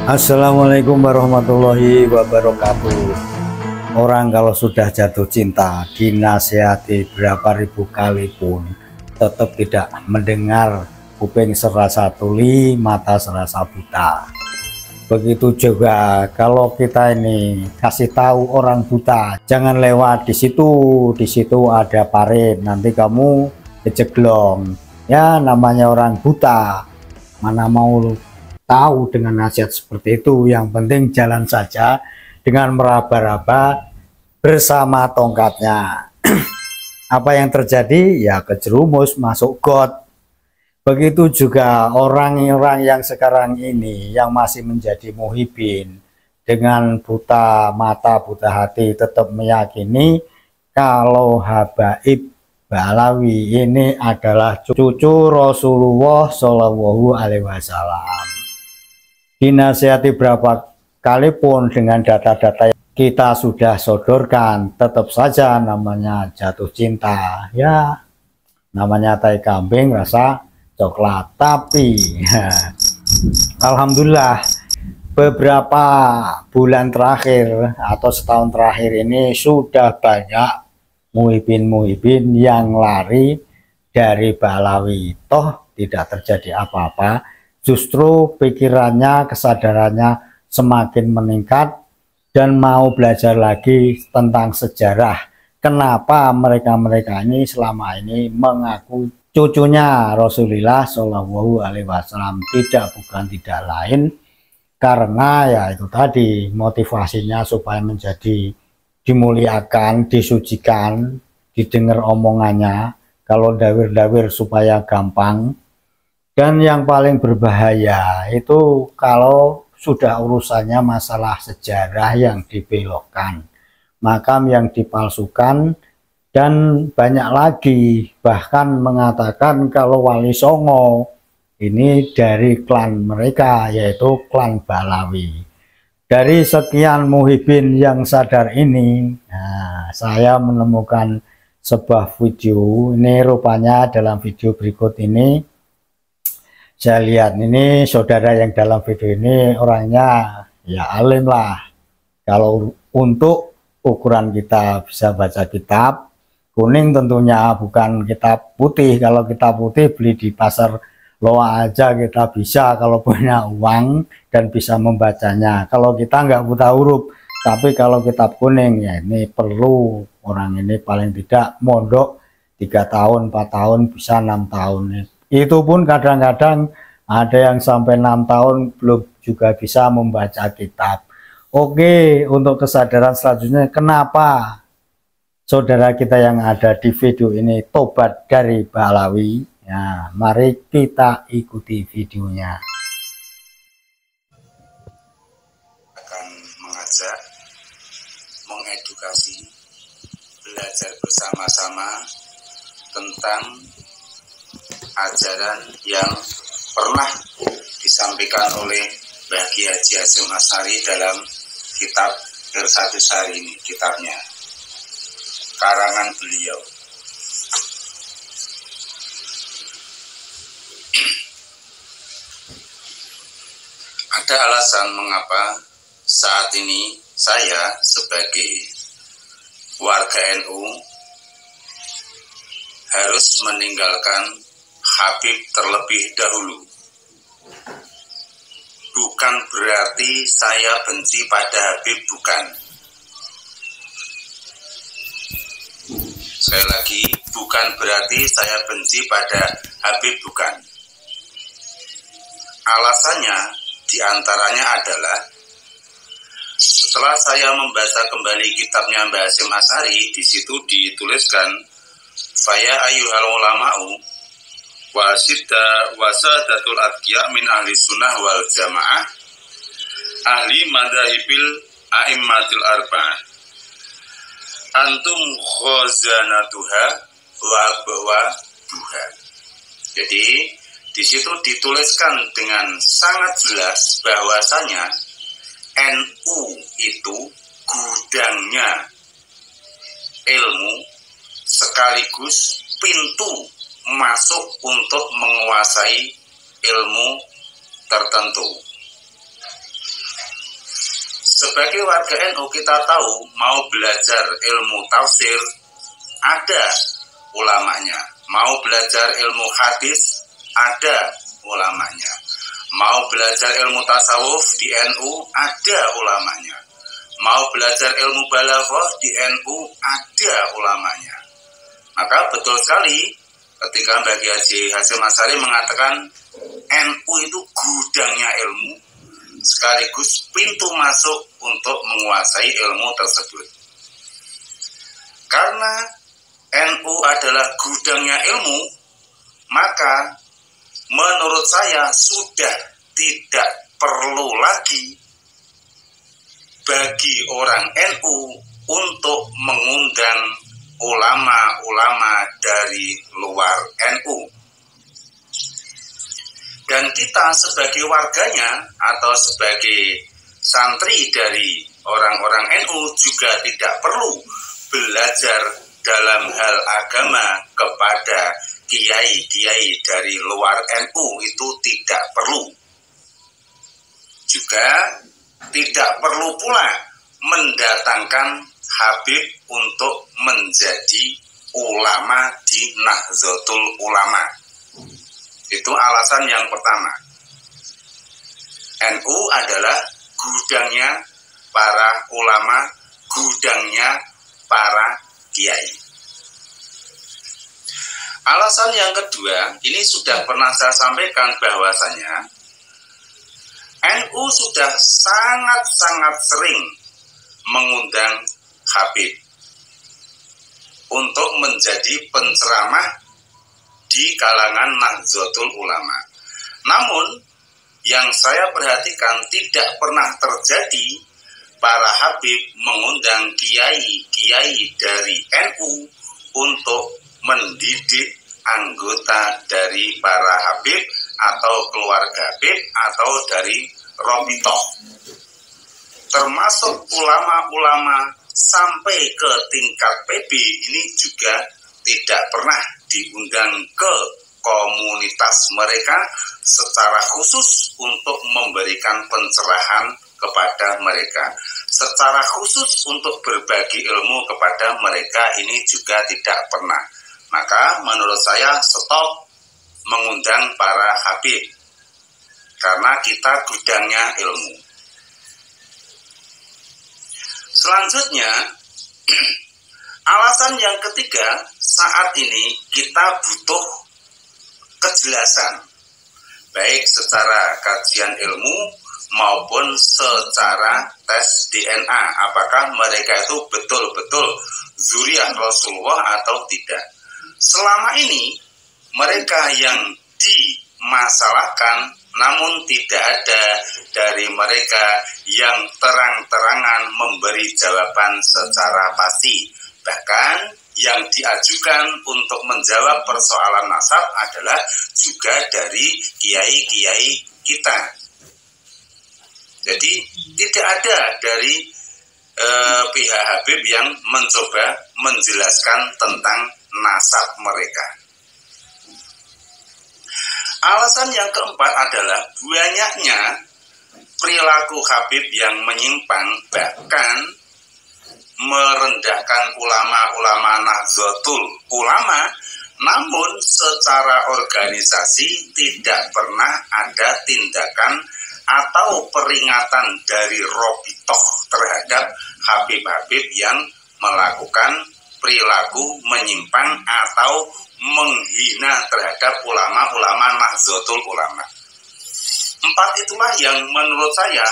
Assalamualaikum warahmatullahi wabarakatuh. Orang kalau sudah jatuh cinta, dinasihati berapa ribu kali pun tetap tidak mendengar. Kuping serasa tuli, mata serasa buta. Begitu juga kalau kita ini kasih tahu orang buta, jangan lewat di situ ada parit, nanti kamu kejeglong. Ya namanya orang buta, mana mau tahu dengan nasihat seperti itu. Yang penting jalan saja dengan meraba-raba bersama tongkatnya. Apa yang terjadi? Ya kejerumus masuk got. Begitu juga orang-orang yang sekarang ini yang masih menjadi muhibin, dengan buta mata buta hati tetap meyakini kalau Habaib Ba'alawi ini adalah cucu Rasulullah Shallallahu Alaihi Wasallam. Dinasihati berapa kali pun dengan data-data yang kita sudah sodorkan, tetap saja namanya jatuh cinta. Ya namanya tai kambing rasa coklat. Tapi alhamdulillah beberapa bulan terakhir atau setahun terakhir ini sudah banyak muhibin-muhibin yang lari dari Ba'alawi. Toh tidak terjadi apa-apa. Justru pikirannya, kesadarannya semakin meningkat dan mau belajar lagi tentang sejarah. Kenapa mereka-mereka ini selama ini mengaku cucunya Rasulullah Shallallahu Alaihi Wasallam? Bukan tidak lain karena ya itu tadi motivasinya supaya menjadi dimuliakan, disucikan, didengar omongannya. Kalau dawir-dawir supaya gampang. Dan yang paling berbahaya itu kalau sudah urusannya masalah sejarah yang dibelokkan, makam yang dipalsukan, dan banyak lagi bahkan mengatakan kalau Wali Songo ini dari klan mereka, yaitu klan Ba'alawi. Dari sekian muhibin yang sadar ini, saya menemukan sebuah video. Ini rupanya dalam video berikut ini saya lihat ini saudara yang dalam video ini orangnya ya alim lah. Kalau untuk ukuran kita bisa baca kitab kuning tentunya, bukan kitab putih. Kalau kitab putih beli di pasar loa aja kita bisa kalau punya uang dan bisa membacanya. Kalau kita nggak buta huruf, tapi kalau kitab kuning ya ini perlu orang ini paling tidak mondok 3 tahun, 4 tahun, bisa 6 tahun. Itu pun kadang-kadang ada yang sampai 6 tahun belum juga bisa membaca kitab. Oke, untuk kesadaran selanjutnya, kenapa saudara kita yang ada di video ini tobat dari Ba'alawi? Ya, mari kita ikuti videonya. Akan mengajak, mengedukasi, belajar bersama-sama tentang ajaran yang pernah disampaikan oleh Mbah Kiai Haji Hasyim Asy'ari dalam kitab Irsyatus Sari ini, kitabnya karangan beliau. Ada alasan mengapa saat ini saya sebagai warga NU harus meninggalkan Habib terlebih dahulu. Bukan berarti saya benci pada Habib, bukan. Sekali lagi, bukan berarti saya benci pada Habib, bukan. Alasannya diantaranya adalah setelah saya membaca kembali kitabnya Mbah Hasyim Asy'ari, di situ dituliskan Faya ayyuhal ulama'u wasadatul adqiya min ahli sunnah wal jamaah ahli madhahibil a'immatil arba'ah antum khazanatuha wa bawaduha. Jadi di situ dituliskan dengan sangat jelas bahwasanya NU itu gudangnya ilmu sekaligus pintu masuk untuk menguasai ilmu tertentu. Sebagai warga NU kita tahu mau belajar ilmu tafsir ada ulamanya, mau belajar ilmu hadis ada ulamanya, mau belajar ilmu tasawuf di NU ada ulamanya, mau belajar ilmu balaghah di NU ada ulamanya. Maka betul sekali ketika Mbah Kiai Haji Hasyim Asy'ari mengatakan NU itu gudangnya ilmu sekaligus pintu masuk untuk menguasai ilmu tersebut. Karena NU adalah gudangnya ilmu, maka menurut saya sudah tidak perlu lagi bagi orang NU untuk mengundang ulama-ulama dari luar NU. Dan kita sebagai warganya atau sebagai santri dari orang-orang NU juga tidak perlu belajar dalam hal agama kepada kiai-kiai dari luar NU, itu tidak perlu. Juga tidak perlu pula mendatangkan Habib untuk menjadi ulama di Nahdlatul Ulama. Itu alasan yang pertama. NU adalah gudangnya para ulama, gudangnya para kiai. Alasan yang kedua, ini sudah pernah saya sampaikan bahwasanya NU sudah sangat-sangat sering mengundang Habib untuk menjadi penceramah di kalangan Nahdlatul Ulama. Namun yang saya perhatikan tidak pernah terjadi para Habib mengundang kiai-kiai dari NU untuk mendidik anggota dari para Habib atau keluarga Habib atau dari Robitoh, termasuk ulama-ulama sampai ke tingkat PB ini juga tidak pernah diundang ke komunitas mereka secara khusus untuk memberikan pencerahan kepada mereka, secara khusus untuk berbagi ilmu kepada mereka, ini juga tidak pernah. Maka menurut saya stop mengundang para Habib, karena kita gudangnya ilmu. Selanjutnya, alasan yang ketiga, saat ini kita butuh kejelasan, baik secara kajian ilmu maupun secara tes DNA, apakah mereka itu betul-betul zuriyah Rasulullah atau tidak. Selama ini mereka yang dimasalahkan, namun tidak ada dari mereka yang terang-terangan memberi jawaban secara pasti. Bahkan yang diajukan untuk menjawab persoalan nasab adalah juga dari kiai-kiai kita. Jadi tidak ada dari pihak Habib yang mencoba menjelaskan tentang nasab mereka. Alasan yang keempat adalah banyaknya perilaku Habib yang menyimpang, bahkan merendahkan ulama-ulama Nahdlatul Ulama, namun secara organisasi tidak pernah ada tindakan atau peringatan dari Robitoh terhadap Habib-Habib yang melakukan perilaku menyimpang atau menghina terhadap ulama-ulama Nahdlatul Ulama. Empat itulah yang menurut saya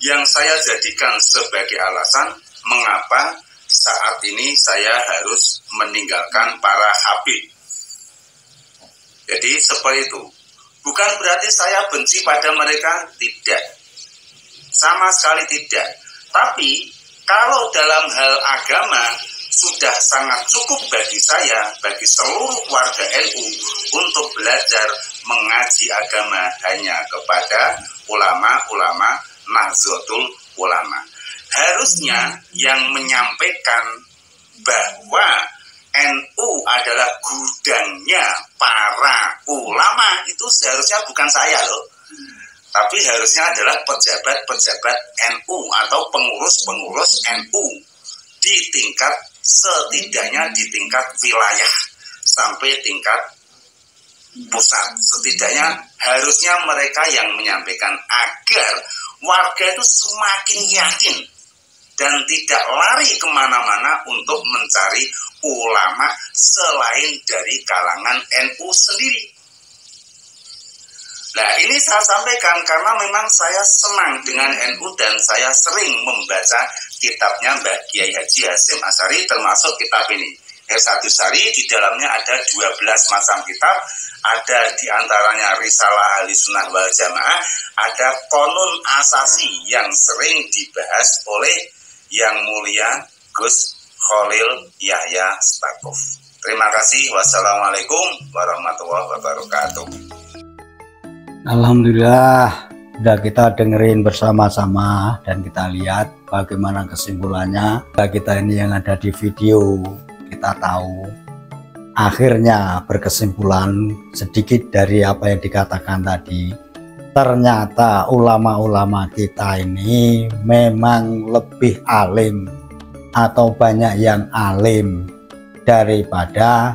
yang saya jadikan sebagai alasan mengapa saat ini saya harus meninggalkan para Habib. Jadi seperti itu. Bukan berarti saya benci pada mereka, tidak. Sama sekali tidak. Tapi kalau dalam hal agama sudah sangat cukup bagi saya, bagi seluruh warga NU untuk belajar mengaji agama hanya kepada ulama-ulama Nahdlatul Ulama. Harusnya yang menyampaikan bahwa NU adalah gudangnya para ulama itu seharusnya bukan saya loh. tapi harusnya adalah pejabat-pejabat NU atau pengurus-pengurus NU di tingkat, setidaknya di tingkat wilayah sampai tingkat pusat. Setidaknya harusnya mereka yang menyampaikan agar warga itu semakin yakin dan tidak lari kemana-mana untuk mencari ulama selain dari kalangan NU sendiri. Nah, ini saya sampaikan karena memang saya senang dengan NU dan saya sering membaca kitabnya Mbah Kiai Haji Hasyim Asy'ari, termasuk kitab ini Irsyadussari. Di dalamnya ada 12 macam kitab, ada diantaranya Risalah Ahlussunnah wal Jamaah, ada Qonun Asasi yang sering dibahas oleh Yang Mulia Gus Khalil Yahya Stakuf. Terima kasih. Wassalamualaikum warahmatullahi wabarakatuh. Alhamdulillah, sudah kita dengerin bersama-sama dan kita lihat bagaimana kesimpulannya. Kita ini yang ada di video, kita tahu akhirnya berkesimpulan sedikit dari apa yang dikatakan tadi. Ternyata ulama-ulama kita ini memang lebih alim atau banyak yang alim daripada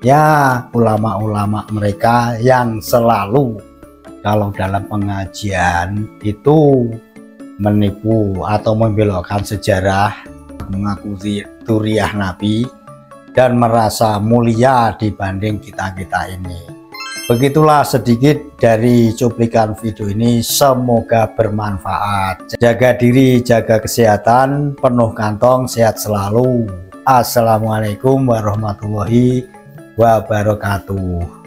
ya ulama-ulama mereka yang selalu kalau dalam pengajian itu menipu atau membelokkan sejarah, mengaku zuriyah Nabi dan merasa mulia dibanding kita-kita ini. Begitulah sedikit dari cuplikan video ini, semoga bermanfaat. Jaga diri, jaga kesehatan, penuh kantong, sehat selalu. Assalamualaikum warahmatullahi wabarakatuh.